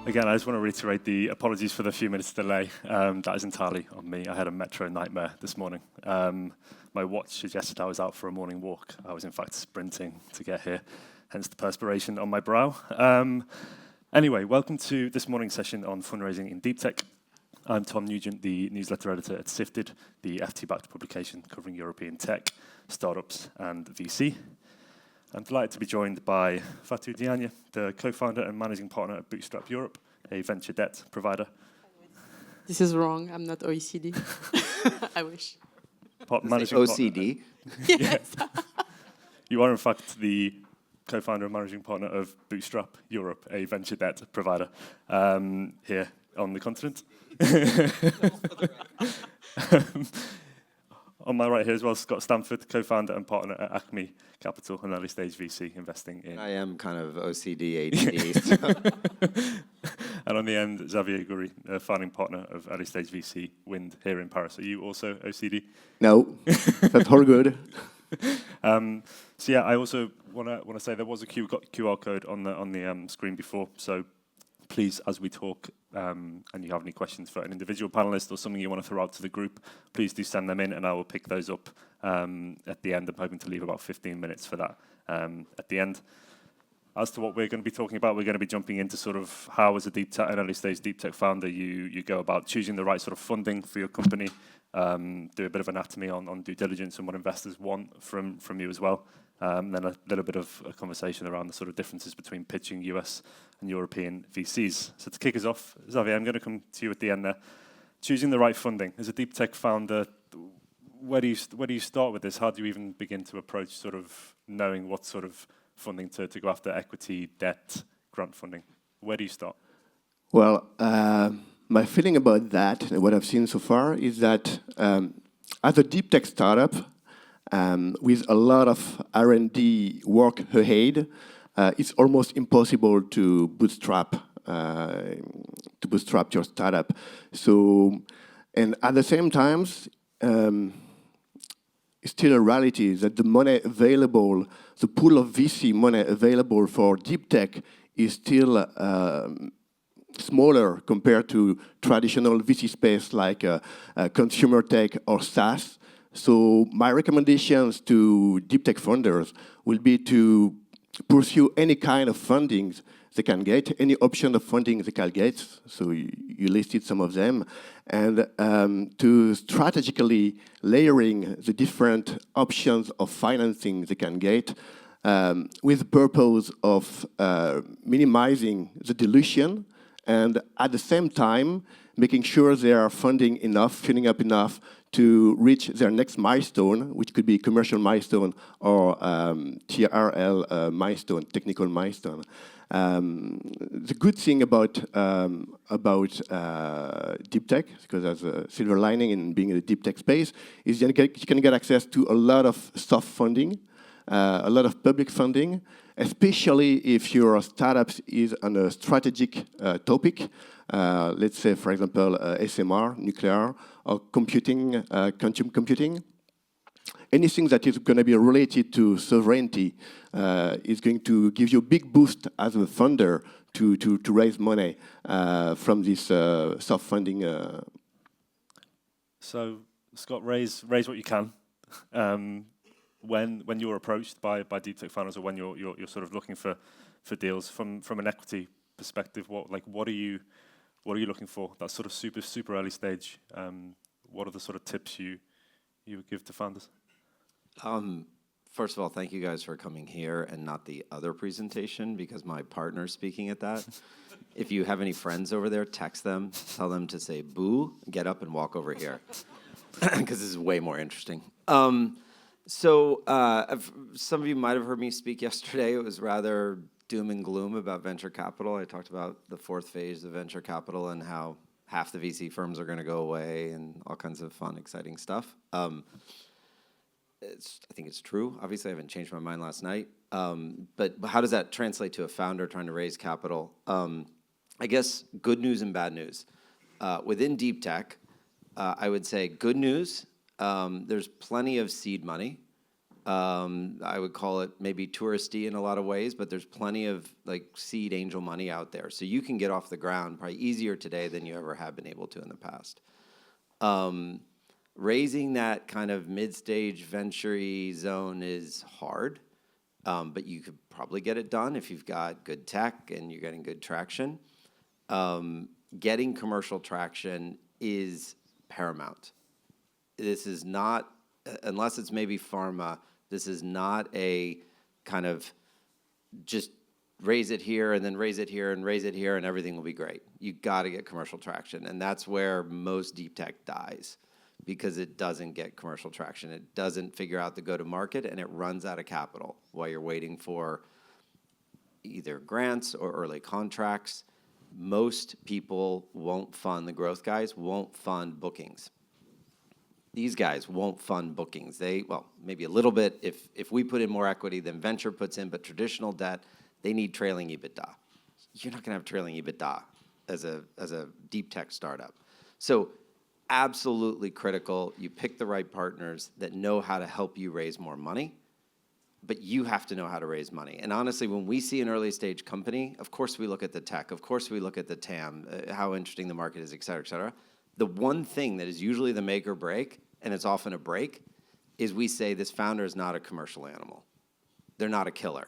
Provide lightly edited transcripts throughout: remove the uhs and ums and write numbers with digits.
Again, I just want to reiterate the apologies for the few minutes delay. That is entirely on me. I had a metro nightmare this morning. My watch suggested I was out for a morning walk. I was in fact sprinting to get here, hence the perspiration on my brow. Anyway, welcome to this morning's session on fundraising in deep tech. I'm Tom Nugent, the newsletter editor at Sifted, the FT-backed publication covering European tech, startups, and VC. I'm delighted to be joined by Fatou Diagne, the co-founder and managing partner at Bootstrap Europe, a venture debt provider. This is wrong. I'm not OECD. I wish. Managing OCDE? Yes. You are, in fact, the co-founder and managing partner of Bootstrap Europe, a venture debt provider here on the continent. On my right here as well, Scott Stanford, co-founder and partner at ACME Capital, an early-stage VC investing in... I am kind of OCD, ADD. So. And on the end, Xavier Gury, founding partner of early-stage VC Wind here in Paris. Are you also OCD? No, that's all good. So yeah, I also want to say there was a QR code on the screen before. So please, as we talk, and you have any questions for an individual panelist or something you want to throw out to the group, please do send them in, and I will pick those up at the end. I'm hoping to leave about 15 minutes for that at the end. As to what we're going to be talking about, we're going to be jumping into sort of how, as an early-stage deep tech founder, you go about choosing the right sort of funding for your company, do a bit of anatomy on due diligence and what investors want from you as well. Then a little bit of a conversation around the sort of differences between pitching US and European VCs. So to kick us off, Xavier, I'm going to come to you at the end there. Choosing the right funding. As a deep tech founder, where do you start with this? How do you even begin to approach sort of knowing what sort of funding to go after, equity, debt, grant funding? Where do you start? Well, my feeling about that and what I've seen so far is that as a deep tech startup, with a lot of R&D work ahead, it's almost impossible to bootstrap your startup. So, and at the same time, it's still a reality that the money available, the pool of VC money available for deep tech is still smaller compared to traditional VC space like consumer tech or SaaS. So my recommendations to deep tech funders will be to pursue any kind of funding they can get, any option of funding they can get. So you listed some of them. And to strategically layering the different options of financing they can get with the purpose of minimizing the dilution and at the same time making sure they are funding enough, filling up enough to reach their next milestone, which could be commercial milestone or TRL milestone, technical milestone. The good thing about deep tech, because there's a silver lining in being in the deep tech space, is you can get access to a lot of soft funding, a lot of public funding, especially if your startup is on a strategic topic. Let's say, for example, SMR, nuclear, or computing, quantum computing. Anything that is going to be related to sovereignty is going to give you a big boost as a funder to raise money from this soft funding. So, Scott, raise what you can. When you're approached by deep tech founders, or when you're sort of looking for deals from an equity perspective, what are you looking for? That sort of super early stage. What are the sort of tips you would give to founders? First of all, thank you guys for coming here and not the other presentation, because my partner's speaking at that. If you have any friends over there, text them, tell them to say boo, get up and walk over here, because this is way more interesting. So some of you might have heard me speak yesterday. It was rather doom and gloom about venture capital. I talked about the fourth phase of venture capital and how half the VC firms are going to go away and all kinds of fun, exciting stuff. I think it's true. Obviously, I haven't changed my mind last night. But how does that translate to a founder trying to raise capital? I guess good news and bad news. Within deep tech, I would say good news. There's plenty of seed money. I would call it maybe touristy in a lot of ways, but there's plenty of like seed angel money out there. So you can get off the ground probably easier today than you ever have been able to in the past. Raising that kind of mid-stage venture-y zone is hard, but you could probably get it done if you've got good tech and you're getting good traction. Getting commercial traction is paramount. This is not, unless it's maybe pharma, this is not a kind of just raise it here and then raise it here and raise it here and everything will be great. You got to get commercial traction, and that's where most deep tech dies, because it doesn't get commercial traction. It doesn't figure out the go-to-market, and it runs out of capital while you're waiting for either grants or early contracts. Most people won't fund, the growth guys won't fund bookings. These guys won't fund bookings. Well, maybe a little bit if we put in more equity than venture puts in, but traditional debt, they need trailing EBITDA. You're not gonna have trailing EBITDA as a deep tech startup. So absolutely critical, you pick the right partners that know how to help you raise more money, but you have to know how to raise money. And honestly, when we see an early stage company, of course we look at the tech, of course we look at the TAM, how interesting the market is, et cetera, et cetera. The one thing that is usually the make or break, and it's often a break, is we say this founder is not a commercial animal. They're not a killer.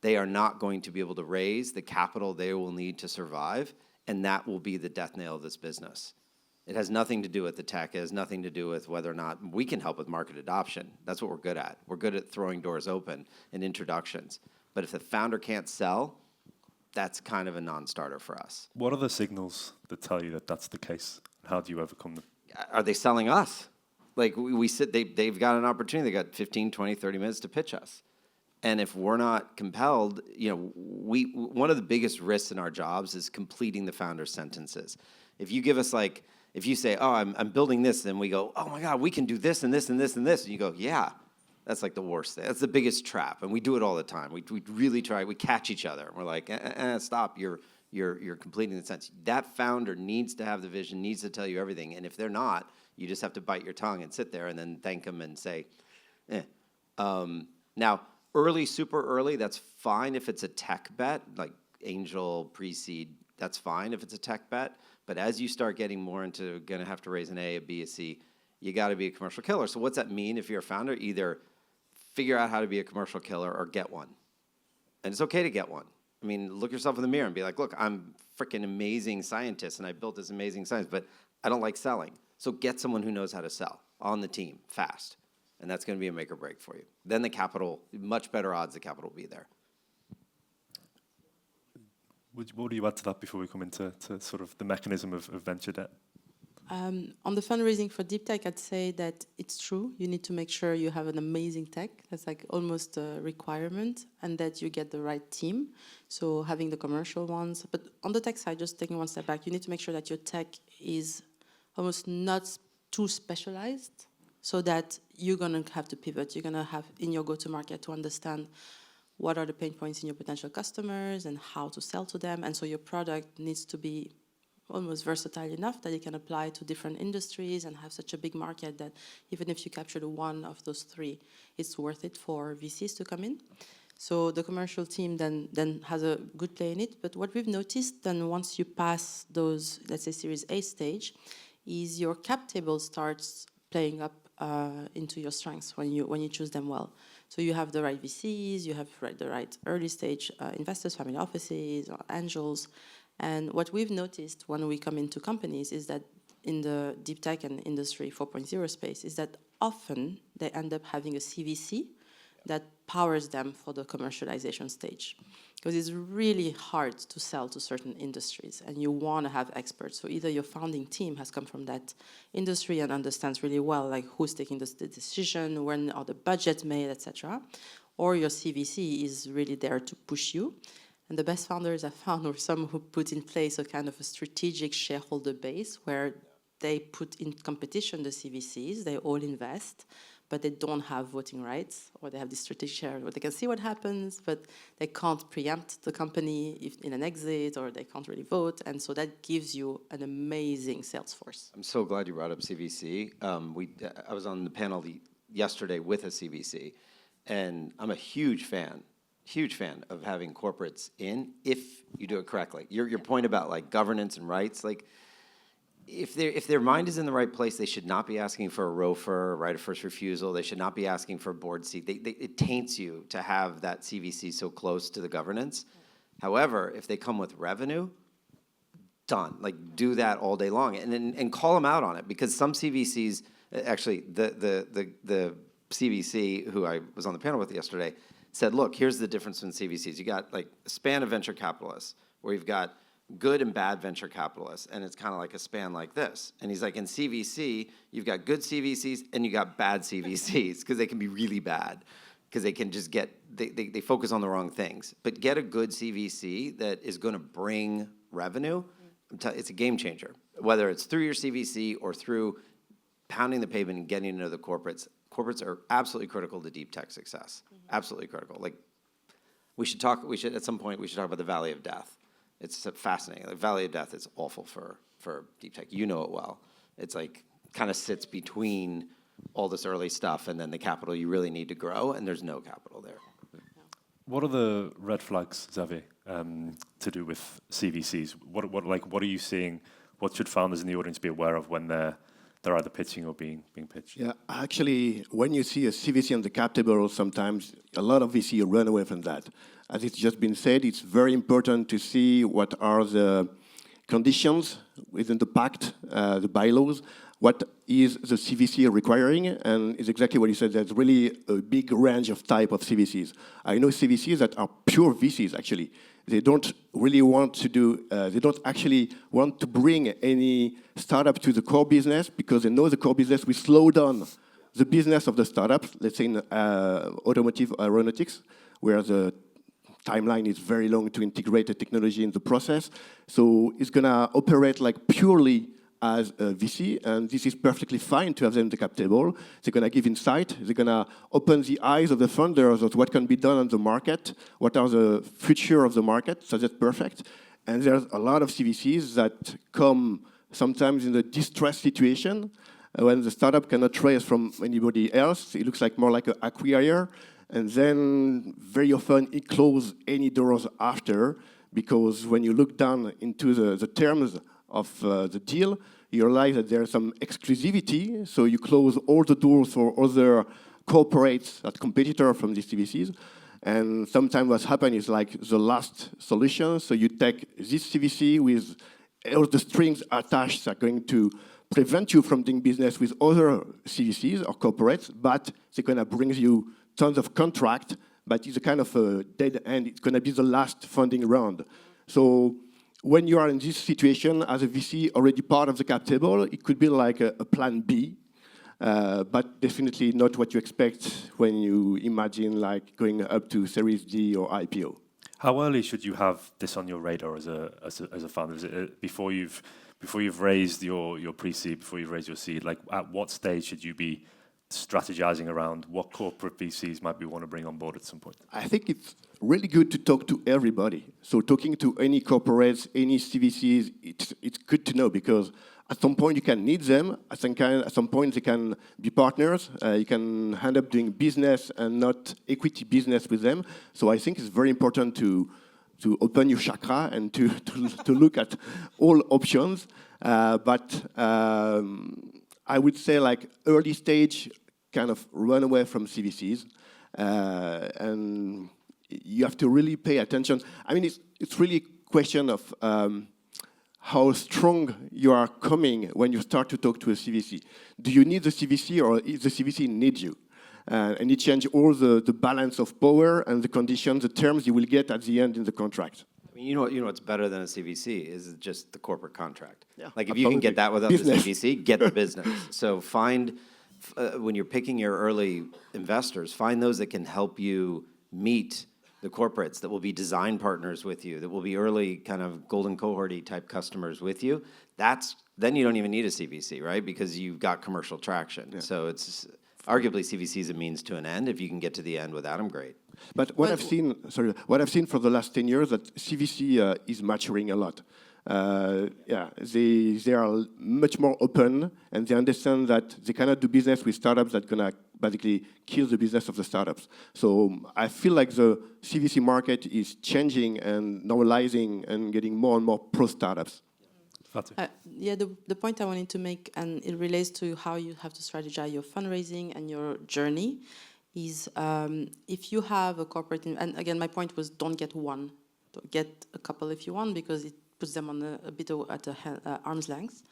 They are not going to be able to raise the capital they will need to survive, and that will be the death nail of this business. It has nothing to do with the tech. It has nothing to do with whether or not we can help with market adoption. That's what we're good at. We're good at throwing doors open and introductions. But if the founder can't sell, that's kind of a non-starter for us. What are the signals that tell you that that's the case? How do you overcome them? Are they selling us? Like we sit, they've got an opportunity. They got 15, 20, 30 minutes to pitch us. And if we're not compelled, you know, one of the biggest risks in our jobs is completing the founder's sentences. If you give us like, if you say, oh, I'm building this, and we go, oh my God, we can do this and this and this and this, and you go, yeah, that's like the worst thing. That's the biggest trap, and we do it all the time. We really try. We catch each other, and we're like, stop, you're completing the sentence. That founder needs to have the vision, needs to tell you everything, and if they're not, you just have to bite your tongue and sit there and then thank them and say, Now, early, super early, that's fine if it's a tech bet, like angel, pre-seed, that's fine if it's a tech bet. But as you start getting more into going to have to raise an A, a B, a C, you got to be a commercial killer. So what's that mean if you're a founder? Either figure out how to be a commercial killer or get one. And it's okay to get one. I mean, look yourself in the mirror and be like, look, I'm a freaking amazing scientist and I built this amazing science, but I don't like selling. So get someone who knows how to sell on the team fast. And that's going to be a make or break for you. Then the capital, much better odds the capital will be there. What do you add to that before we come into sort of the mechanism of venture debt? On the fundraising for deep tech, I'd say that it's true. You need to make sure you have an amazing tech. That's like almost a requirement, and that you get the right team. So having the commercial ones. But on the tech side, just taking one step back, you need to make sure that your tech is almost not too specialized, so that you're going to have to pivot. You're going to have in your go-to-market to understand what are the pain points in your potential customers and how to sell to them. And so your product needs to be almost versatile enough that it can apply to different industries and have such a big market that even if you capture the one of those three, it's worth it for VCs to come in. So the commercial team then has a good play in it. But what we've noticed then once you pass those, let's say Series A stage, is your cap table starts playing up into your strengths when you choose them well. So you have the right VCs, you have the right early stage investors, family offices, or angels. And what we've noticed when we come into companies is that in the deep tech and industry 4.0 space is that often they end up having a CVC that powers them for the commercialization stage. Because it's really hard to sell to certain industries and you want to have experts. So either your founding team has come from that industry and understands really well like who's taking the decision, when are the budgets made, etc. Or your CVC is really there to push you. And the best founders I've found were some who put in place a kind of a strategic shareholder base where they put in competition the CVCs, they all invest, but they don't have voting rights, or they have this strategic share where they can see what happens, but they can't preempt the company if in an exit, or they can't really vote, and so that gives you an amazing sales force. I'm so glad you brought up CVC. I was on the panel yesterday with a CVC, And I'm a huge fan of having corporates in if you do it correctly. Your point about like governance and rights, like if their mind is in the right place, they should not be asking for a ROFR, right of first refusal. They should not be asking for a board seat. It taints you to have that CVC so close to the governance. However, if they come with revenue, done. Like do that all day long, and call them out on it, because some CVCs, actually the CVC who I was on the panel with yesterday said, look, here's the difference in CVCs. You got like a span of venture capitalists where you've got good and bad venture capitalists, and it's kind of like a span like this. And he's like, in CVC, you've got good CVCs and you got bad CVCs, because they can be really bad, because they can just they focus on the wrong things. But get a good CVC that is going to bring revenue. It's a game changer, whether it's through your CVC or through pounding the pavement and getting into the corporates. Corporates are absolutely critical to deep tech success. Absolutely critical. Like at some point we should talk about the Valley of Death. It's fascinating. The Valley of Death is awful for deep tech. You know it well. It's like kind of sits between all this early stuff and then the capital you really need to grow, and there's no capital there. What are the red flags, Xavier, to do with CVCs? What are you seeing? What should founders in the audience be aware of when they're either pitching or being pitched? Yeah, actually, when you see a CVC on the cap table, sometimes a lot of VC run away from that. As it's just been said, it's very important to see what are the conditions within the pact, the bylaws, what is the CVC requiring, and it's exactly what you said. There's really a big range of type of CVCs. I know CVCs that are pure VCs, actually. They don't really want to do, they don't actually want to bring any startup to the core business, because they know the core business will slow down the business of the startups, let's say in automotive aeronautics, where the timeline is very long to integrate the technology in the process. So it's going to operate like purely as a VC, and this is perfectly fine to have them at the cap table. They're going to give insight. They're going to open the eyes of the funders of what can be done on the market, what are the future of the market, so that's perfect. And there's a lot of CVCs that come sometimes in a distressed situation when the startup cannot raise from anybody else. It looks like more like an acquirer. And then very often it closes any doors after, because when you look down into the terms of the deal, you realize that there's some exclusivity, so you close all the doors for other corporates, that competitor from these CVCs. And sometimes what's happened is like the last solution, so you take this CVC with all the strings attached that are going to prevent you from doing business with other CVCs or corporates, but they're going to bring you tons of contract, but it's a kind of a dead end. It's going to be the last funding round. So when you are in this situation as a VC already part of the cap table, it could be like a plan B, but definitely not what you expect when you imagine like going up to Series D or IPO. How early should you have this on your radar as a founder? Is it before you've raised your pre-seed, before you've raised your seed? Like at what stage should you be strategizing around what corporate VCs might we want to bring on board at some point? I think it's really good to talk to everybody. So talking to any corporates, any CVCs, it's good to know, because at some point you can need them. At some point they can be partners. You can end up doing business and not equity business with them. So I think it's very important to open your chakra and to look at all options. But I would say like early stage, kind of run away from CVCs, and you have to really pay attention. I mean, it's really a question of how strong you are coming when you start to talk to a CVC. Do you need the CVC, or is the CVC need you? And it changes all the balance of power and the conditions, the terms you will get at the end in the contract. I mean, you know what's better than a CVC is just the corporate contract. Yeah, like if you can get that without business. the CVC, get the business. So find, when you're picking your early investors, find those that can help you meet the corporates, that will be design partners with you, that will be early kind of golden cohort-y type customers with you. Then you don't even need a CVC, right? Because you've got commercial traction. Yeah. So it's arguably CVC is a means to an end. If you can get to the end without them, great. But what I've seen for the last 10 years, that CVC is maturing a lot. They are much more open, and they understand that they cannot do business with startups that are gonna basically kills the business of the startups. So I feel like the CVC market is changing and normalizing and getting more and more pro-startups. Yeah, the point I wanted to make, and it relates to how you have to strategize your fundraising and your journey, is if you have a corporate, and again, my point was don't get one, get a couple if you want, because it puts them on a bit at arm's length.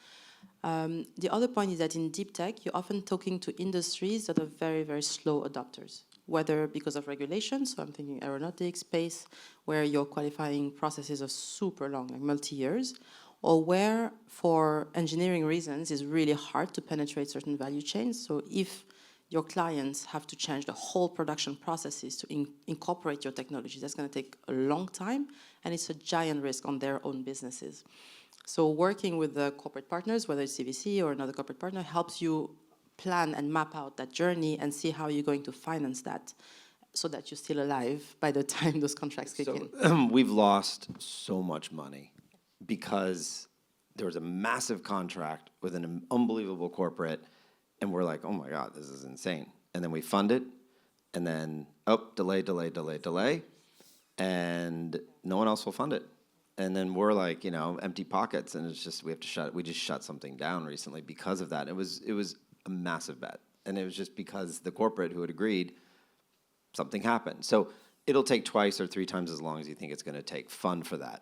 The other point is that in deep tech, you're often talking to industries that are very, very slow adopters, whether because of regulations, so I'm thinking aeronautics, space, where your qualifying processes are super long, like multi-years, or where, for engineering reasons, it's really hard to penetrate certain value chains. So if your clients have to change the whole production processes to incorporate your technology, that's going to take a long time, and it's a giant risk on their own businesses. So working with the corporate partners, whether it's CVC or another corporate partner, helps you plan and map out that journey and see how you're going to finance that so that you're still alive by the time those contracts kick in. We've lost so much money because there was a massive contract with an unbelievable corporate, and we're like, oh my God, this is insane. And then we fund it, and then, delay, and no one else will fund it. And then we're like, empty pockets, and it's just, we just shut something down recently because of that. It was a massive bet, and it was just because the corporate who had agreed, something happened. So it'll take twice or three times as long as you think it's going to take. Fun for that.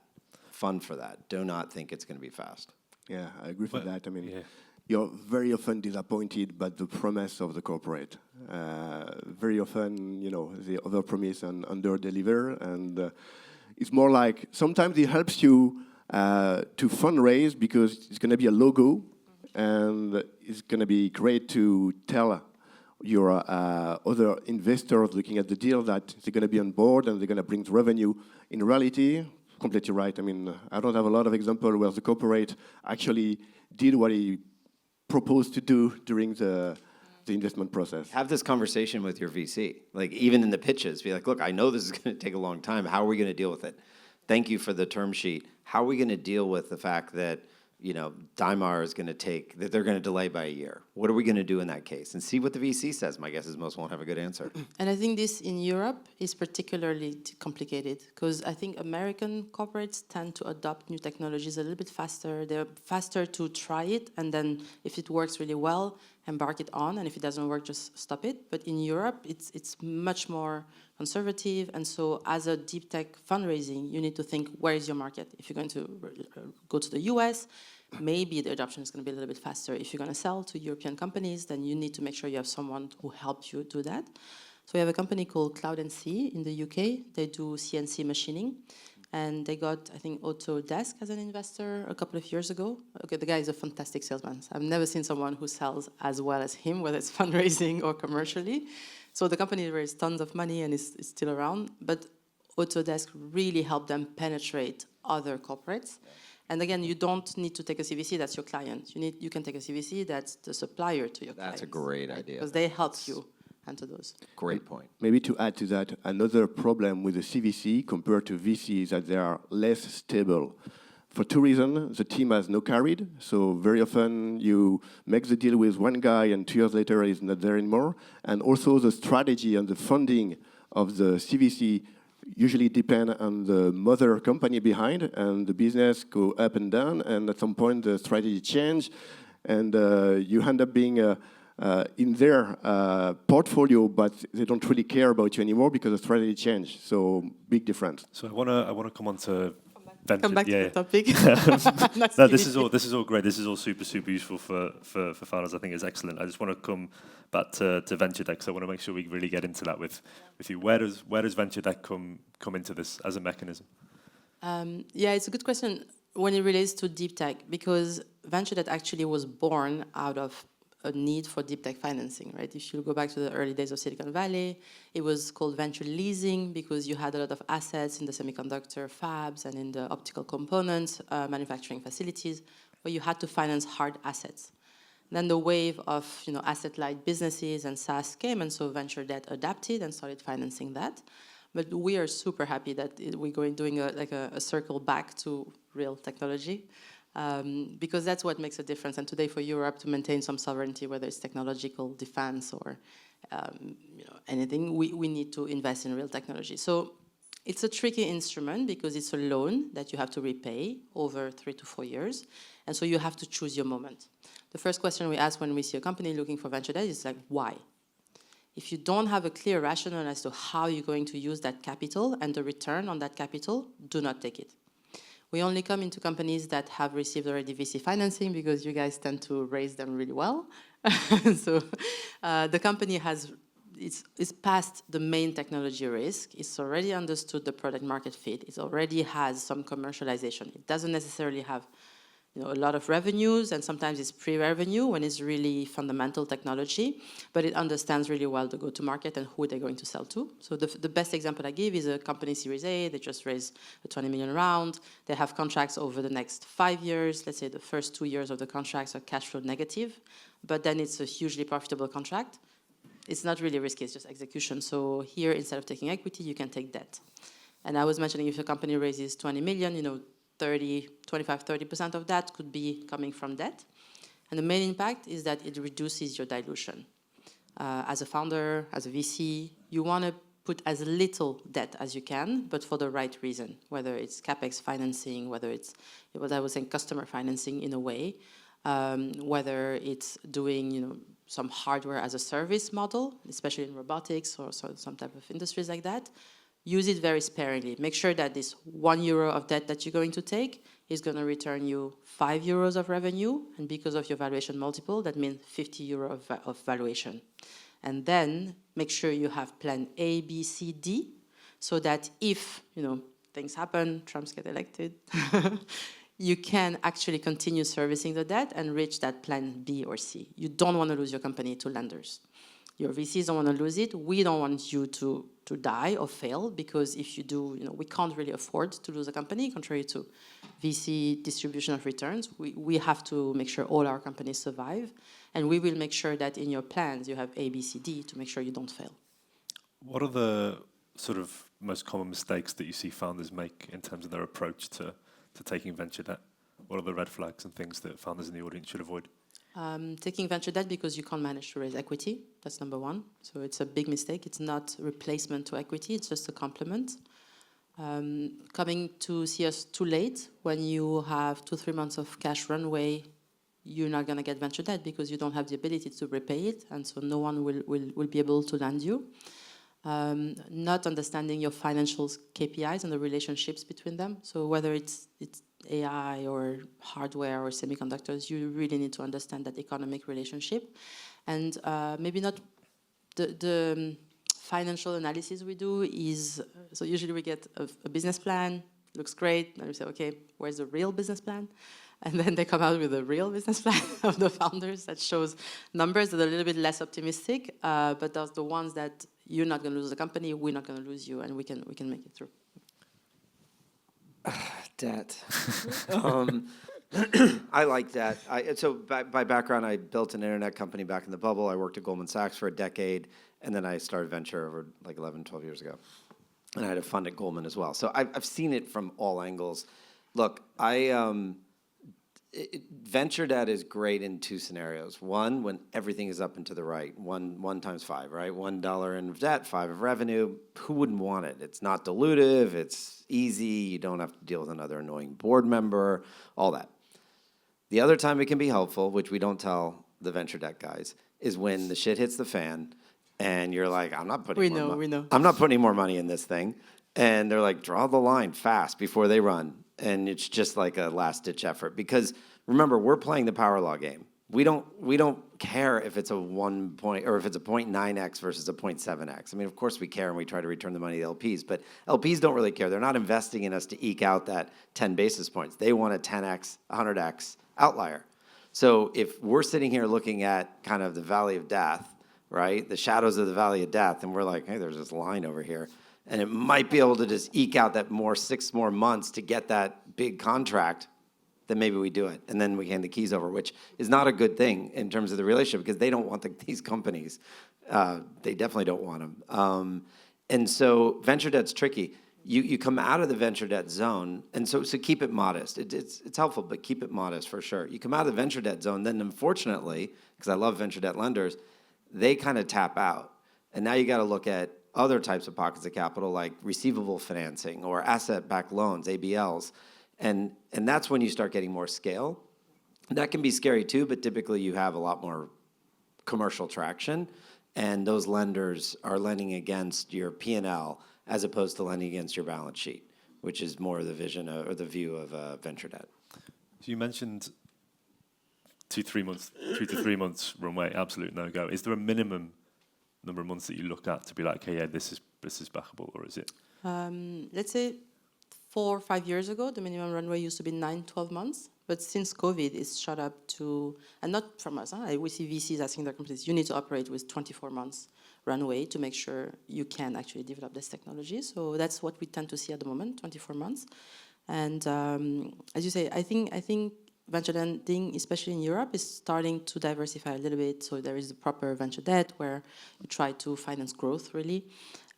Do not think it's going to be fast. Yeah, I agree with that. I mean, you're very often disappointed by the promise of the corporate. Very often, they overpromise and under-deliver, and it's more like sometimes it helps you to fundraise because it's going to be a logo, and it's going to be great to tell your other investors looking at the deal that they're going to be on board and they're going to bring the revenue. In reality, completely right. I mean, I don't have a lot of examples where the corporate actually did what he proposed to do during the investment process. Have this conversation with your VC, like even in the pitches, be like, look, I know this is going to take a long time. How are we going to deal with it? Thank you for the term sheet. How are we going to deal with the fact that, Daimar is going to that they're going to delay by a year? What are we going to do in that case? And see what the VC says. My guess is most won't have a good answer. And I think this in Europe is particularly complicated because I think American corporates tend to adopt new technologies a little bit faster. They're faster to try it, and then if it works really well, embark it on, and if it doesn't work, just stop it. But in Europe, it's much more conservative, and so as a deep tech fundraising, you need to think, where is your market? If you're going to go to the US, maybe the adoption is going to be a little bit faster. If you're going to sell to European companies, then you need to make sure you have someone who helps you do that. So we have a company called Cloud & C in the UK. They do CNC machining. And they got, I think, Autodesk as an investor a couple of years ago. Okay, the guy is a fantastic salesman. I've never seen someone who sells as well as him, whether it's fundraising or commercially. So the company raised tons of money and is still around. But Autodesk really helped them penetrate other corporates. And again, you don't need to take a CVC, that's your client. You can take a CVC, that's the supplier to your client. That's a great idea. Because they help you enter those. Great point. Maybe to add to that, another problem with the CVC compared to VC is that they are less stable. For two reasons, the team has no carried, so very often you make the deal with one guy and 2 years later he's not there anymore. And also the strategy and the funding of the CVC usually depend on the mother company behind, and the business go up and down, and at some point the strategy change, and you end up being in their portfolio, but they don't really care about you anymore because the strategy changed. So big difference. So I want to come on to venture. Come back to the topic. No, this is all great. This is all super useful for founders. I think it's excellent. I just want to come back to venture debt because I want to make sure we really get into that with you. Where does venture debt come into this as a mechanism? Yeah, it's a good question when it relates to deep tech, because venture debt actually was born out of a need for deep tech financing, right? If you go back to the early days of Silicon Valley, it was called venture leasing because you had a lot of assets in the semiconductor fabs and in the optical components manufacturing facilities where you had to finance hard assets. Then the wave of asset-light businesses and SaaS came, and so venture debt adapted and started financing that. But we are super happy that we're doing a circle back to real technology. Because that's what makes a difference. And today for Europe to maintain some sovereignty, whether it's technological defense or anything, we need to invest in real technology. So it's a tricky instrument because it's a loan that you have to repay over 3 to 4 years. And so you have to choose your moment. The first question we ask when we see a company looking for venture debt is like, why? If you don't have a clear rationale as to how you're going to use that capital and the return on that capital, do not take it. We only come into companies that have received already VC financing because you guys tend to raise them really well. So the company it's past the main technology risk. It's already understood the product market fit. It already has some commercialization. It doesn't necessarily have a lot of revenues, and sometimes it's pre-revenue when it's really fundamental technology, but it understands really well the go-to-market and who they're going to sell to. So the best example I give is a company Series A. They just raised a 20 million round. They have contracts over the next 5 years. Let's say the first 2 years of the contracts are cash flow negative, but then it's a hugely profitable contract. It's not really risky, it's just execution. So here, instead of taking equity, you can take debt. And I was mentioning if a company raises 20 million, 25-30% of that could be coming from debt. And the main impact is that it reduces your dilution. As a founder, as a VC, you want to put as little debt as you can, but for the right reason, whether it's CapEx financing, whether it's what I was saying, customer financing in a way, whether it's doing some hardware as a service model, especially in robotics or some type of industries like that. Use it very sparingly. Make sure that this €1 of debt that you're going to take is going to return you €5 of revenue, and because of your valuation multiple, that means €50 of valuation. And then make sure you have plan A, B, C, D, so that if things happen, Trump gets elected, you can actually continue servicing the debt and reach that plan B or C. You don't want to lose your company to lenders. Your VCs don't want to lose it. We don't want you to die or fail, because if you do, we can't really afford to lose a company, contrary to VC distribution of returns. We have to make sure all our companies survive, and we will make sure that in your plans you have A, B, C, D to make sure you don't fail. What are the sort of most common mistakes that you see founders make in terms of their approach to taking venture debt? What are the red flags and things that founders in the audience should avoid? Taking venture debt because you can't manage to raise equity. That's number one. So it's a big mistake. It's not replacement to equity. It's just a complement. Coming to see us too late when you have 2-3 months of cash runway, you're not going to get venture debt because you don't have the ability to repay it, and so no one will be able to lend you. Not understanding your financial KPIs and the relationships between them. So whether it's AI or hardware or semiconductors, you really need to understand that economic relationship. And maybe not the financial analysis we do is, so usually we get a business plan, looks great, and we say, okay, where's the real business plan? And then they come out with a real business plan of the founders that shows numbers that are a little bit less optimistic, but those are the ones that you're not going to lose the company, we're not going to lose you, and we can make it through. Debt. I like that. So by background, I built an internet company back in the bubble. I worked at Goldman Sachs for a decade, and then I started venture over like 11, 12 years ago. And I had a fund at Goldman as well. So I've seen it from all angles. Look, venture debt is great in two scenarios. One, when everything is up and to the right, one times 5, right? $1 in debt, 5 of revenue. Who wouldn't want it? It's not dilutive. It's easy. You don't have to deal with another annoying board member, all that. The other time it can be helpful, which we don't tell the venture debt guys, is when the shit hits the fan and you're like, I'm not putting I'm not putting more money in this thing. And they're like, draw the line fast before they run. And it's just like a last-ditch effort. Because remember, we're playing the power law game. We don't care if it's a 1 point or if it's a 0.9x versus a 0.7x. I mean, of course we care and we try to return the money to LPs, but LPs don't really care. They're not investing in us to eke out that 10 basis points. They want a 10x, 100x outlier. So if we're sitting here looking at kind of the valley of death, right, the shadows of the valley of death, and we're like, hey, there's this line over here, and it might be able to just eke out that 6 more months to get that big contract, then maybe we do it. And then we hand the keys over, which is not a good thing in terms of the relationship because they don't want these companies. They definitely don't want them. And so venture debt's tricky. You come out of the venture debt zone, and so keep it modest. It's helpful, but keep it modest for sure. You come out of the venture debt zone, then unfortunately, because I love venture debt lenders, they kind of tap out. And now you got to look at other types of pockets of capital like receivable financing or asset-backed loans, ABLs. And that's when you start getting more scale. That can be scary too, but typically you have a lot more commercial traction, and those lenders are lending against your P&L as opposed to lending against your balance sheet, which is more the vision or the view of venture debt. So you mentioned 2 to 3 months, 3 to 3 months runway, absolute no-go. Is there a minimum number of months that you look at to be like, okay, yeah, this is backable, or is it? Let's say 4 or 5 years ago, the minimum runway used to be 9, 12 months. But since COVID, it's shot up to, and not from us, we see VCs asking their companies, you need to operate with 24 months runway to make sure you can actually develop this technology. So that's what we tend to see at the moment, 24 months. And as you say, I think venture lending, especially in Europe, is starting to diversify a little bit. So there is the proper venture debt where you try to finance growth, really.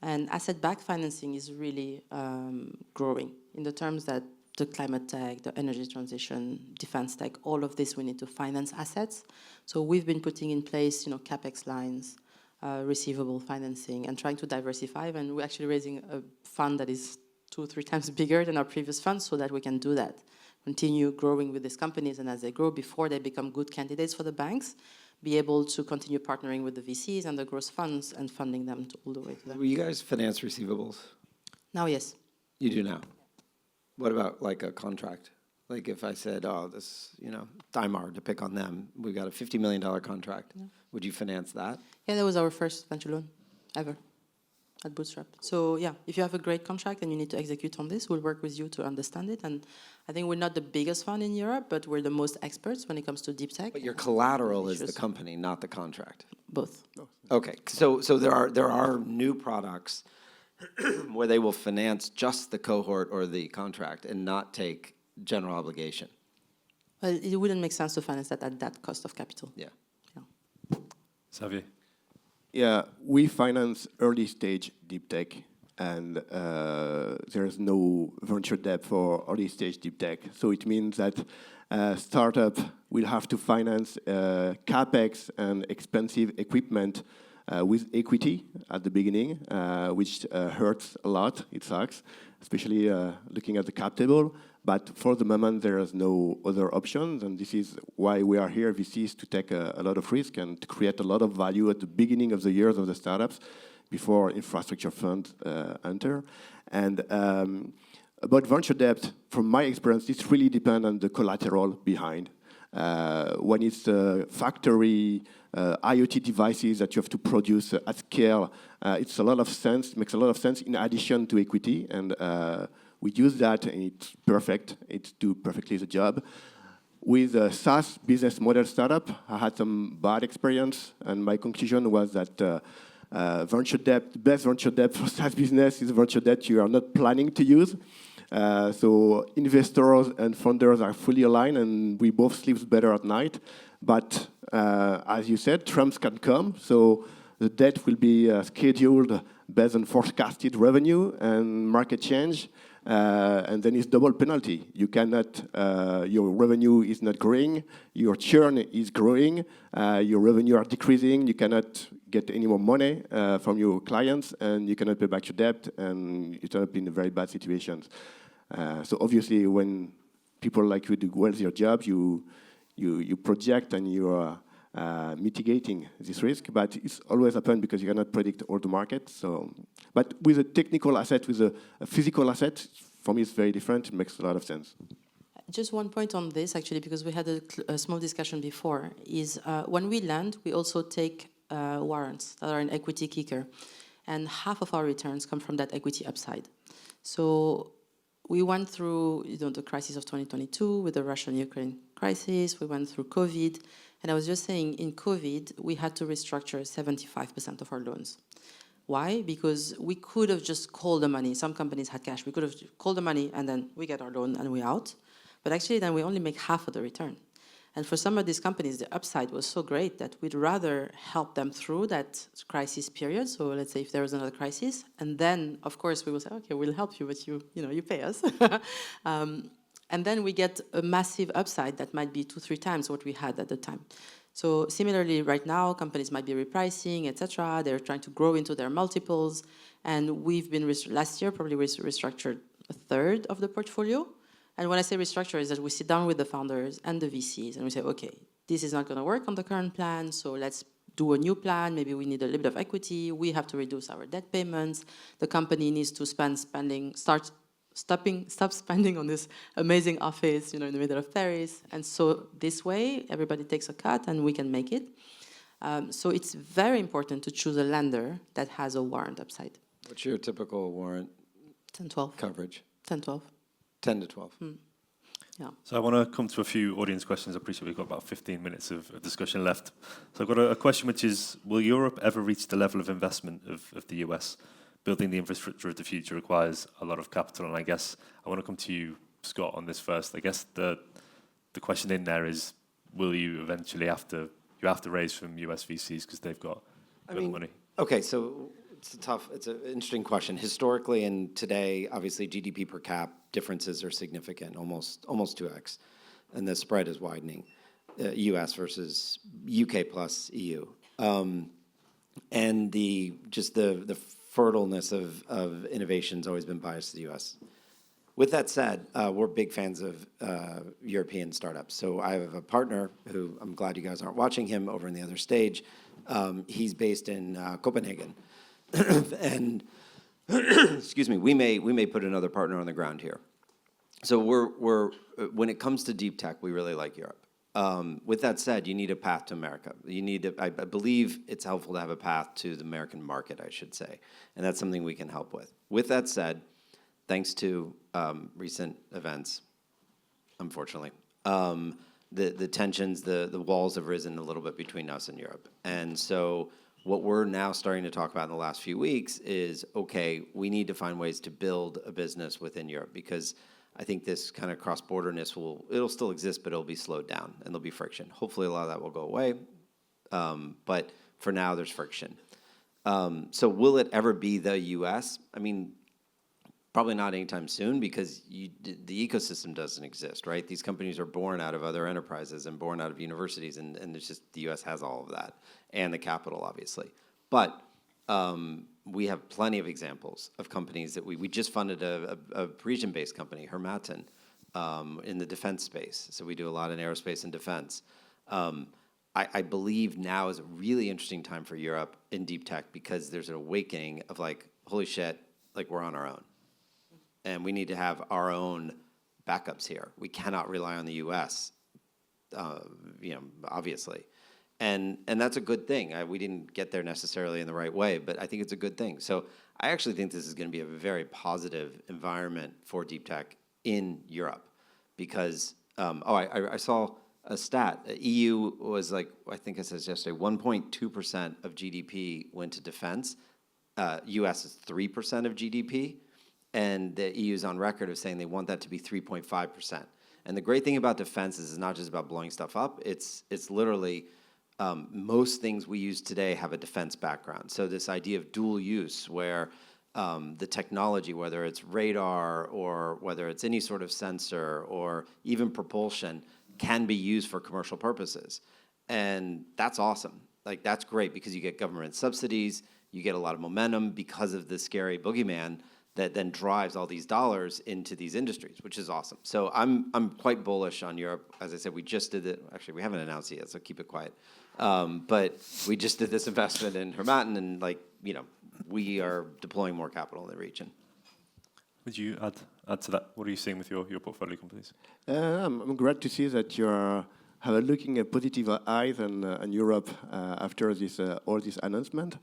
And asset-backed financing is really growing in the terms that the climate tech, the energy transition, defense tech, all of this we need to finance assets. So we've been putting in place, capex lines, receivable financing, and trying to diversify. And we're actually raising a fund that is 2 or 3 times bigger than our previous fund, so that we can do that, continue growing with these companies, and as they grow, before they become good candidates for the banks, be able to continue partnering with the VCs and the growth funds and funding them all the way to them. Will you guys finance receivables? Now, yes. You do now. What about like a contract? Like if I said, Daimar, to pick on them, we've got a $50 million contract. Yeah. Would you finance that? Yeah, that was our first venture loan ever at Bootstrap. So yeah, if you have a great contract and you need to execute on this, we'll work with you to understand it. And I think we're not the biggest fund in Europe, but we're the most experts when it comes to deep tech. But your collateral is the company, not the contract. Both. Okay, so there are new products where they will finance just the cohort or the contract and not take general obligation. Well, it wouldn't make sense to finance that at that cost of capital. Yeah. Xavier? Yeah, we finance early stage deep tech, and there is no venture debt for early stage deep tech. So it means that startup will have to finance capex and expensive equipment with equity at the beginning, which hurts a lot. It sucks, especially looking at the cap table. But for the moment, there is no other options, and this is why we are here, VCs, to take a lot of risk and to create a lot of value at the beginning of the years of the startups before infrastructure funds enter. And about venture debt, from my experience, it really depends on the collateral behind. When it's factory IoT devices that you have to produce at scale, it's a lot of sense, makes a lot of sense in addition to equity, and we use that, and it's perfect. It do perfectly the job. With a SaaS business model startup, I had some bad experience, and my conclusion was that venture debt, the best venture debt for SaaS business is venture debt you are not planning to use. So investors and funders are fully aligned, and we both sleep better at night. But as you said, trumps can come, so the debt will be scheduled based on forecasted revenue and market change. And then it's double penalty. You cannot, your revenue is not growing, your churn is growing, your revenue are decreasing, you cannot get any more money from your clients, and you cannot pay back your debt, and you end up in very bad situations. So obviously, when people like you do well their job, you project and you are mitigating this risk, but it's always happen because you cannot predict all the market. So, but with a technical asset, with a physical asset, for me it's very different. It makes a lot of sense. Just one point on this, actually, because we had a small discussion before, is when we lend, we also take warrants that are an equity kicker, and half of our returns come from that equity upside. So we went through the crisis of 2022 with the Russian-Ukraine crisis. We went through COVID. And I was just saying, in COVID, we had to restructure 75% of our loans. Why? Because we could have just called the money. Some companies had cash. We could have called the money, and then we get our loan, and we're out. But actually, then we only make half of the return. And for some of these companies, the upside was so great that we'd rather help them through that crisis period. So let's say if there was another crisis, and then, of course, we will say, okay, we'll help you, but you pay us. And then we get a massive upside that might be 2-3 times what we had at the time. So similarly, right now, companies might be repricing, etc. They're trying to grow into their multiples. And we've been, last year, probably restructured a third of the portfolio. And when I say restructure, is that we sit down with the founders and the VCs, and we say, okay, this is not going to work on the current plan, so let's do a new plan. Maybe we need a little bit of equity. We have to reduce our debt payments. The company needs to stop spending on this amazing office, in the middle of Paris. And so this way, everybody takes a cut and we can make it. So it's very important to choose a lender that has a warrant upside. What's your typical warrant 10-12. coverage? 10-12. 10 to 12. Yeah. So I want to come to a few audience questions. I appreciate we've got about 15 minutes of discussion left. So I've got a question which is, will Europe ever reach the level of investment of the US? Building the infrastructure of the future requires a lot of capital, and I guess I want to come to you, Scott, on this first. I guess the question in there is, will you eventually have to raise from US VCs because they've got money? Okay, so it's an interesting question. Historically and today, obviously GDP per cap differences are significant, almost 2x, and the spread is widening, US versus UK plus EU, and the fertileness of innovation's always been biased to the US. With that said, we're big fans of European startups. So I have a partner who, I'm glad you guys aren't watching him over in the other stage. He's based in Copenhagen. And excuse me, we may put another partner on the ground here. So we're when it comes to deep tech, we really like Europe. With that said, you need a path to America. I believe it's helpful to have a path to the American market, I should say, and that's something we can help with. With that said, thanks to recent events, unfortunately, the tensions, the walls have risen a little bit between us and Europe, and so what we're now starting to talk about in the last few weeks is, okay, we need to find ways to build a business within Europe, because I think this kind of cross-borderness it'll still exist, but it'll be slowed down and there'll be friction. Hopefully a lot of that will go away, but for now there's friction. So will it ever be the US? I mean, probably not anytime soon, because the ecosystem doesn't exist, right? These companies are born out of other enterprises and born out of universities, and it's just the US has all of that, and the capital, obviously. But we have plenty of examples of companies that we just funded a Parisian-based company, Hermatin, in the defense space. So we do a lot in aerospace and defense. I believe now is a really interesting time for Europe in deep tech, because there's an awakening of like, holy shit, like we're on our own. And we need to have our own backups here. We cannot rely on the US, obviously. And that's a good thing. We didn't get there necessarily in the right way, but I think it's a good thing. So I actually think this is going to be a very positive environment for deep tech in Europe, because, I saw a stat. EU was like, I think it says yesterday, 1.2% of GDP went to defense. US is 3% of GDP. And the EU is on record of saying they want that to be 3.5%. And the great thing about defense is it's not just about blowing stuff up. It's literally most things we use today have a defense background. So this idea of dual use, where the technology, whether it's radar or whether it's any sort of sensor or even propulsion, can be used for commercial purposes. And that's awesome. Like, that's great, because you get government subsidies, you get a lot of momentum because of the scary boogeyman that then drives all these dollars into these industries, which is awesome. So I'm quite bullish on Europe. As I said, we just did it. Actually, we haven't announced it yet, so keep it quiet. But we just did this investment in Hermatin, and we are deploying more capital in the region. Would you add to that? What are you seeing with your portfolio companies? I'm glad to see that you are looking at positive eyes on Europe after this all this announcement.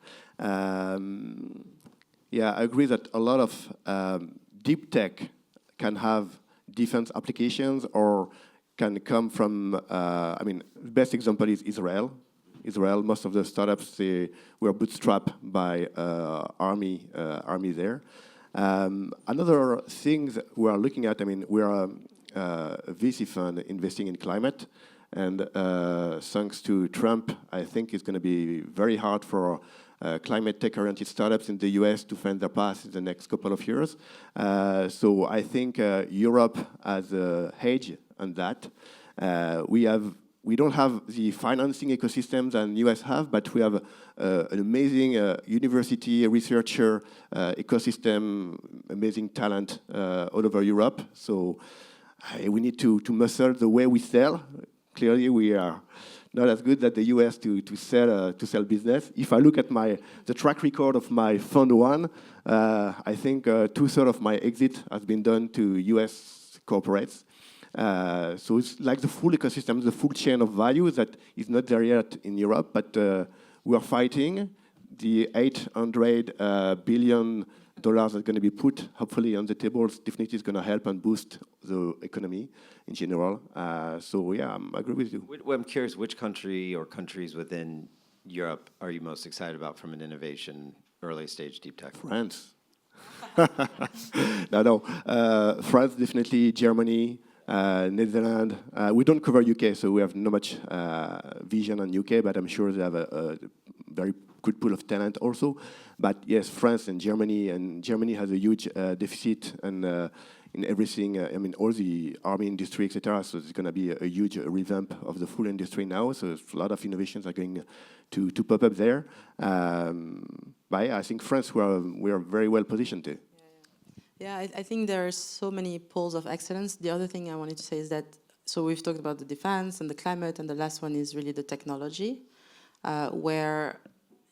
Yeah, I agree that a lot of deep tech can have defense applications, or can come from, the best example is Israel. Most of the startups, they were bootstrapped by army there. Another thing that we are looking at, we are a VC fund investing in climate, and thanks to Trump, I think it's going to be very hard for climate tech-oriented startups in the US to find their path in the next couple of years. So I think Europe has a hedge on that. We have we don't have the financing ecosystem that US have, but we have an amazing university, researcher ecosystem, amazing talent all over Europe. So we need to muscle the way we sell. Clearly, we are not as good as the US to sell business. If I look at the track record of my fund one, I think 2/3 of my exit has been done to US corporates. So it's like the full ecosystem, the full chain of value that is not there yet in Europe, but we are fighting. The $800 billion that's going to be put, hopefully, on the table definitely is going to help and boost the economy in general. So yeah, I agree with you. I'm curious, which country or countries within Europe are you most excited about from an innovation, early stage deep tech? France. No. France, definitely. Germany, Netherlands. We don't cover UK, so we have not much vision on UK, but I'm sure they have a very good pool of talent also. But yes, France and Germany has a huge deficit and in everything. I mean, all the army industry, etc. So there's going to be a huge revamp of the full industry now. So a lot of innovations are going to pop up there. But yeah, I think France, we are very well positioned to. Yeah, I think there are so many poles of excellence. The other thing I wanted to say is that, so we've talked about the defense and the climate, and the last one is really the technology, where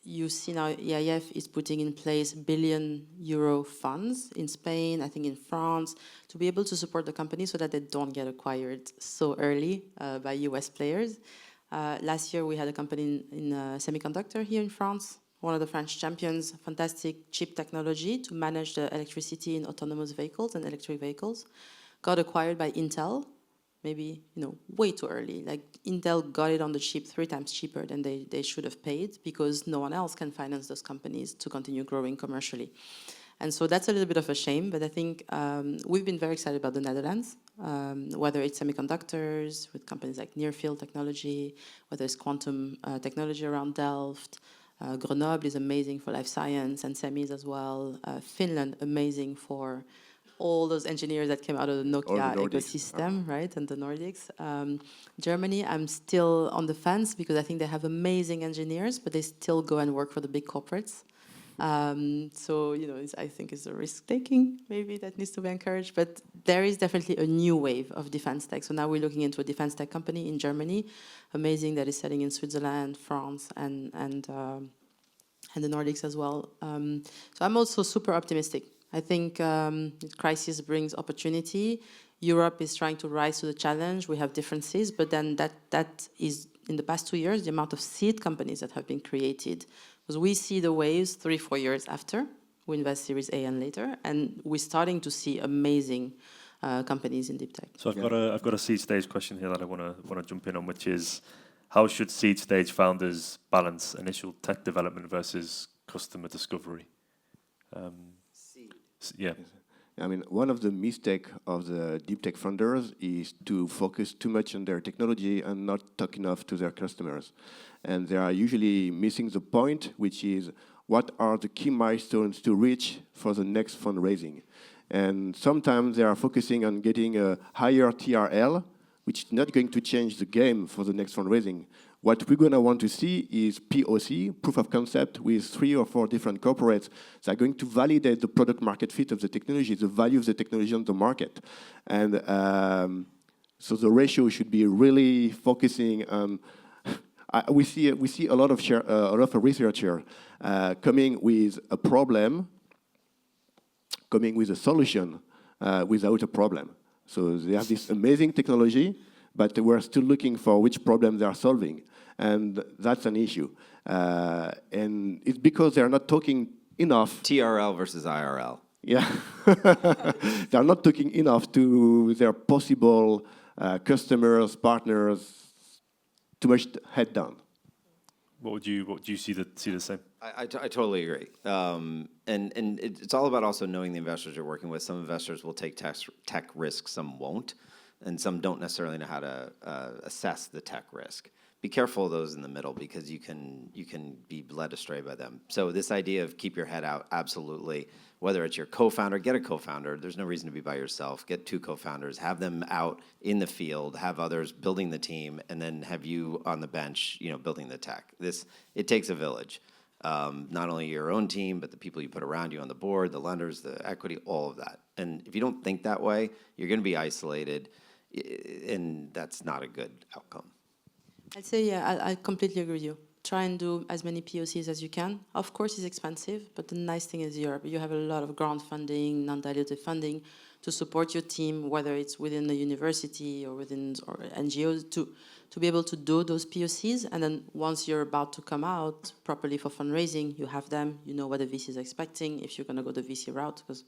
you see now EIF is putting in place billion euro funds in Spain, I think in France, to be able to support the companies so that they don't get acquired so early by US players. Last year we had a company in semiconductor here in France, one of the French champions, fantastic chip technology to manage the electricity in autonomous vehicles and electric vehicles, got acquired by Intel, maybe, way too early. Like Intel got it on the cheap 3 times cheaper than they should have paid because no one else can finance those companies to continue growing commercially. And so that's a little bit of a shame, but I think we've been very excited about the Netherlands, whether it's semiconductors with companies like Near-Field Technology, whether it's quantum technology around Delft. Grenoble is amazing for life science and semis as well. Finland, amazing for all those engineers that came out of the Nokia ecosystem, right, and the Nordics. Germany, I'm still on the fence because I think they have amazing engineers, but they still go and work for the big corporates. So, I think it's a risk-taking, maybe, that needs to be encouraged. But there is definitely a new wave of defense tech. So now we're looking into a defense tech company in Germany, amazing, that is selling in Switzerland, France, and the Nordics as well. So I'm also super optimistic. I think crisis brings opportunity. Europe is trying to rise to the challenge. We have differences, but then that is, in the past 2 years, the amount of seed companies that have been created. Because we see the waves 3-4 years after we invest Series A and later, and we're starting to see amazing companies in deep tech. So I've got a seed stage question here that I want to jump in on, which is, how should seed stage founders balance initial tech development versus customer discovery? Yeah. I mean, one of the mistakes of the deep tech funders is to focus too much on their technology and not talk enough to their customers. And they are usually missing the point, which is what are the key milestones to reach for the next fundraising. And sometimes they are focusing on getting a higher TRL, which is not going to change the game for the next fundraising. What we're going to want to see is POC, proof of concept, with 3 or 4 different corporates that are going to validate the product market fit of the technology, the value of the technology on the market. And so the ratio should be really focusing on, we see a lot of researchers coming with a problem, coming with a solution without a problem. So they have this amazing technology, but we're still looking for which problem they are solving. And that's an issue. And it's because they're not talking enough. TRL versus IRL. Yeah. They're not talking enough to their possible customers, partners, too much head down. What do you see the same? I totally agree. And it's all about also knowing the investors you're working with. Some investors will take tech risks, some won't. And some don't necessarily know how to assess the tech risk. be careful of those in the middle because you can be led astray by them. So this idea of keep your head out, absolutely. Whether it's your co-founder, get a co-founder. There's no reason to be by yourself. Get 2 co-founders, have them out in the field, have others building the team, and then have you on the bench, building the tech. It takes a village. Not only your own team, but the people you put around you on the board, the lenders, the equity, all of that. And if you don't think that way, you're going to be isolated, and that's not a good outcome. I'd say, yeah, I completely agree with you. Try and do as many POCs as you can. Of course, it's expensive, but the nice thing is Europe. You have a lot of grant funding, non-dilutive funding to support your team, whether it's within the university or within NGOs, to be able to do those POCs. And then once you're about to come out properly for fundraising, you have them, you know what the VC is expecting, if you're going to go the VC route. Because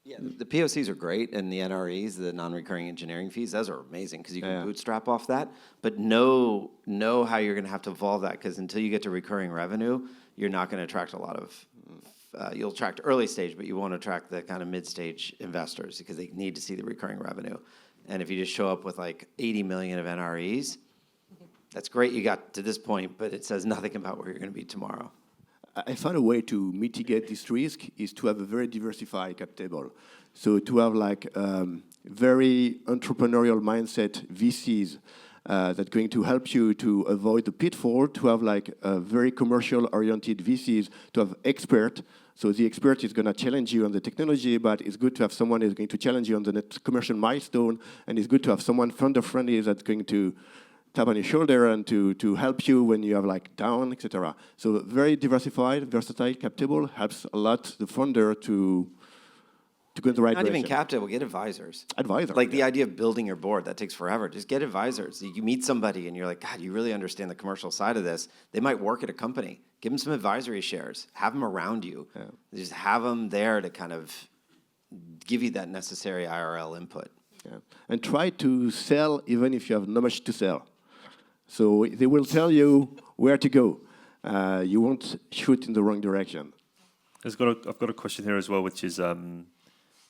yeah, the POCs are great, and the NREs, the non-recurring engineering fees, those are amazing because you can bootstrap off that. But know how you're going to have to evolve that, because until you get to recurring revenue, you're not going to attract a lot of. You'll attract early stage, but you won't attract the kind of mid-stage investors because they need to see the recurring revenue. And if you just show up with like 80 million of NREs, that's great. You got to this point, but it says nothing about where you're going to be tomorrow. I found a way to mitigate this risk is to have a very diversified cap table. So to have like very entrepreneurial mindset VCs that going to help you to avoid the pitfall, to have like very commercial oriented VCs, to have expert. So the expert is going to challenge you on the technology, but it's good to have someone who's going to challenge you on the commercial milestone, and it's good to have someone founder-friendly that's going to tap on your shoulder and to help you when you have like down, etc. So very diversified, versatile cap table helps a lot the founder to go in the right direction. Not even cap table, get advisors. Advisors. Like the idea of building your board, that takes forever. Just get advisors. You meet somebody and you're like, God, you really understand the commercial side of this. They might work at a company. Give them some advisory shares. Have them around you. Yeah. Just have them there to kind of give you that necessary IRL input. Yeah. And try to sell even if you have not much to sell. So they will tell you where to go. You won't shoot in the wrong direction. I've got a question here as well, which is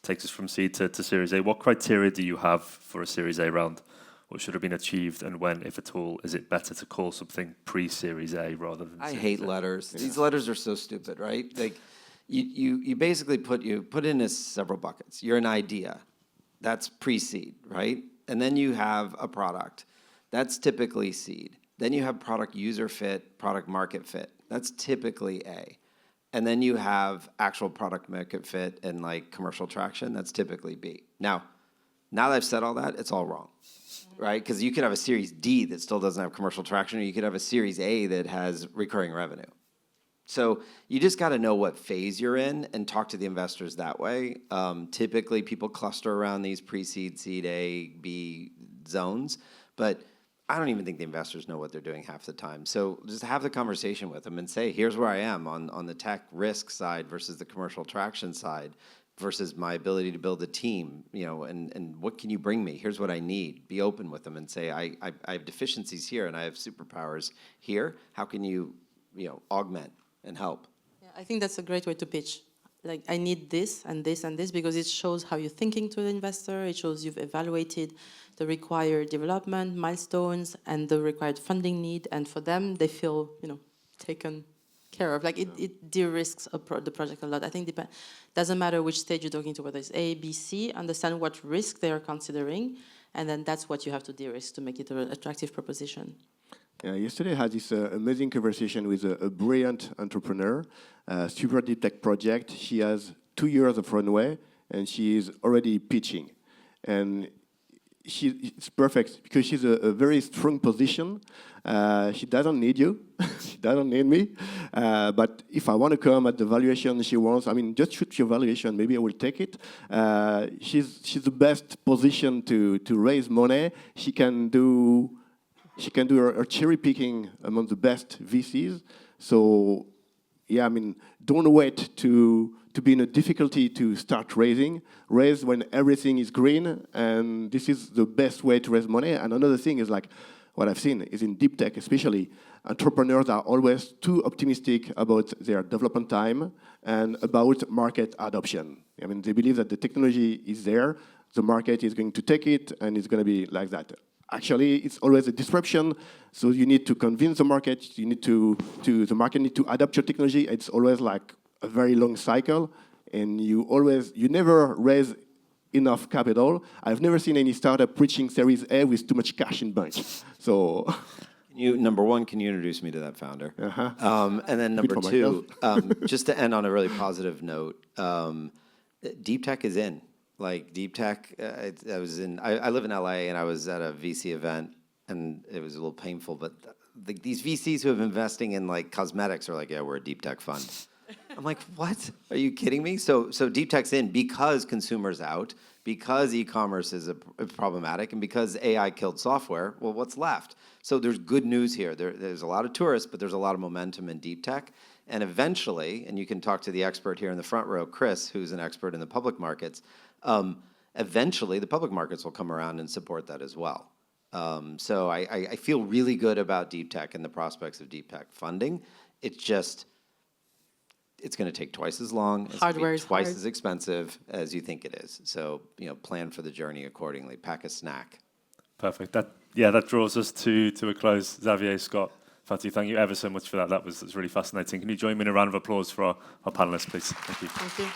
takes us from seed to Series A. What criteria do you have for a Series A round? What should have been achieved, and when, if at all, is it better to call something pre-Series A rather than? I hate letters. Yeah. These letters are so stupid, right? Like, you basically put in as several buckets. You're an idea, that's pre-seed, right? And then you have a product. That's typically seed. Then you have product user fit, product market fit. That's typically A. And then you have actual product market fit and like commercial traction. That's typically B. Now that I've said all that, it's all wrong, right? Because you could have a Series D that still doesn't have commercial traction, or you could have a Series A that has recurring revenue. So you just got to know what phase you're in and talk to the investors that way. Typically, people cluster around these pre-seed, seed A, B zones, but I don't even think the investors know what they're doing half the time. So just have the conversation with them and say, here's where I am on the tech risk side versus the commercial traction side versus my ability to build a team, and what can you bring me? Here's what I need. Be open with them and say, I have deficiencies here and I have superpowers here. How can you, augment and help? Yeah, I think that's a great way to pitch. Like, I need this and this and this, because it shows how you're thinking to the investor. It shows you've evaluated the required development milestones and the required funding need. And for them, they feel, taken care of. Like, it de-risks the project a lot. I think it doesn't matter which stage you're talking to, whether it's A, B, C, understand what risk they are considering. And then that's what you have to de-risk to make it an attractive proposition. Yesterday I had this amazing conversation with a brilliant entrepreneur, super deep tech project. She has 2 years of runway, and she is already pitching. And it's perfect because she's a very strong position. She doesn't need you. She doesn't need me. But if I want to come at the valuation she wants, just shoot your valuation. Maybe I will take it. She's the best position to raise money. She can do her cherry picking among the best VCs. So, don't wait to be in a difficulty to start raising. Raise when everything is green, and this is the best way to raise money. And another thing is, like, what I've seen is in deep tech especially, entrepreneurs are always too optimistic about their development time and about market adoption. They believe that the technology is there, the market is going to take it, and it's going to be like that. actually it's always a disruption. So you need to convince the market. You need the market need to adopt your technology. It's always like a very long cycle, and you never raise enough capital. I've never seen any startup reaching Series A with too much cash in bank. So. Number one, can you introduce me to that founder? And then number two, just to end on a really positive note, deep tech is in. Like deep tech, I live in LA, and I was at a VC event, and it was a little painful, but these VCs who have been investing in like cosmetics are like, yeah, we're a deep tech fund. I'm like, what? Are you kidding me? So deep tech's in because consumers out, because e-commerce is problematic, and because AI killed software. Well, what's left? So there's good news here. There's a lot of tourists, but there's a lot of momentum in deep tech. And eventually, and you can talk to the expert here in the front row, Chris, who's an expert in the public markets, eventually the public markets will come around and support that as well. So I feel really good about deep tech and the prospects of deep tech funding. It's going to take twice as long. It's going to be twice as expensive as you think it is. So, plan for the journey accordingly. Pack a snack. Perfect. That draws us to a close. Xavier, Scott, Fatou, thank you ever so much for that. That's really fascinating. Can you join me in a round of applause for our panelists, please? Thank you. Thank you.